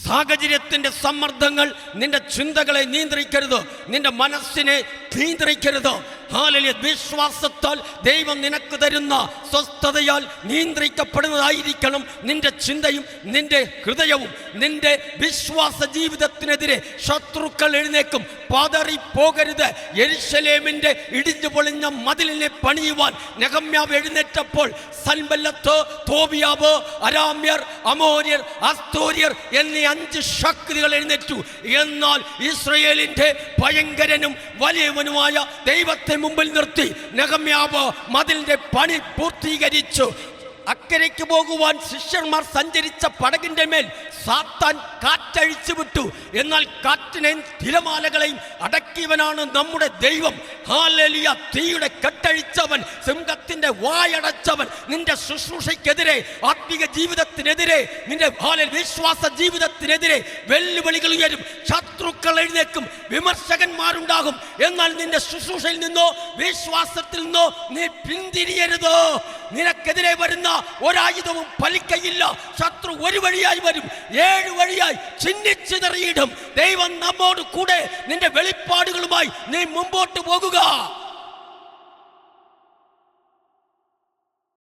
സാഹചര്യത്തിൻ്റെ സമ്മർദ്ദങ്ങൾ നിന്റെ ചിന്തകളെ നിയന്ത്രിക്കരുത്, നിന്റെ മനസ്സിനെ നിയന്ത്രിക്കരുത്. ഹല്ലേലൂയ. വിശ്വാസത്താൽ ദൈവം നിനക്ക് തരുന്ന സ്വസ്ഥതയാൽ നിയന്ത്രിക്കപ്പെടുന്നതായിരിക്കണം നിന്റെ ചിന്തയും നിന്റെ ഹൃദയവും. നിന്റെ വിശ്വാസ ജീവിതത്തിനെതിരെ ശത്രുക്കൾ എഴുന്നേക്കും, പതറിപ്പോകരുത്. യെരൂശലേമിന്റെ ഇടിഞ്ഞു പൊളിഞ്ഞ മതിലിനെ പണിയുവാൻ നെഹമ്യാവ് എഴുന്നേറ്റപ്പോൾ സൻബല്ലത്ത്, തോബിയാവ്, അരാമ്യർ, അമോര്യർ, അസ്തോര്യർ എന്നീ 5 ശക്തികൾ എഴുന്നേറ്റു. എന്നാൽ ഇസ്രായേലിന്റെ ഭയങ്കരനും വലിയവനുമായ ദൈവത്തെ മുമ്പിൽ നിർത്തി നെഹമ്യാവ് മതിലിന്റെ പണി പൂർത്തീകരിച്ചു. അക്കരയ്ക്ക് പോകുവാൻ ശിഷ്യന്മാർ സഞ്ചരിച്ച പടകിന്റെ മേൽ സാത്താൻ കാറ്റഴിച്ചു വിട്ടു. എന്നാൽ കാറ്റിനെയും തിരമാലകളെയും അടക്കിയവനാണ് നമ്മുടെ ദൈവം. ഹല്ലേലൂയ. തീയുടെ കെട്ടഴിച്ചവൻ, സിംഹത്തിന്റെ വായടച്ചവൻ. നിന്റെ ശുശ്രൂഷയ്ക്കെതിരെ, ആത്മീക ജീവിതത്തിനെതിരെ, നിന്റെ വിശ്വാസ ജീവിതത്തിനെതിരെ വെല്ലുവിളികൾ ഉയരും, ശത്രുക്കൾ എഴുന്നേക്കും, വിമർശകന്മാരുണ്ടാകും. എന്നാൽ നിന്റെ ശുശ്രൂഷയിൽ നിന്നോ വിശ്വാസത്തിൽ നിന്നോ നീ പിന്തിരിയരുത്. നിനക്കെതിരെ വരുന്ന ഒരായുധവും ഫലിക്കയില്ല. ശത്രു ഒരു വഴിയായി വരും, 7 വഴിയായി ചിന്നിച്ചിതറിയിടും. ദൈവം നമ്മോട് കൂടെ. നിന്റെ വെളിപ്പാടുകളുമായി നീ മുമ്പോട്ട് പോകുക.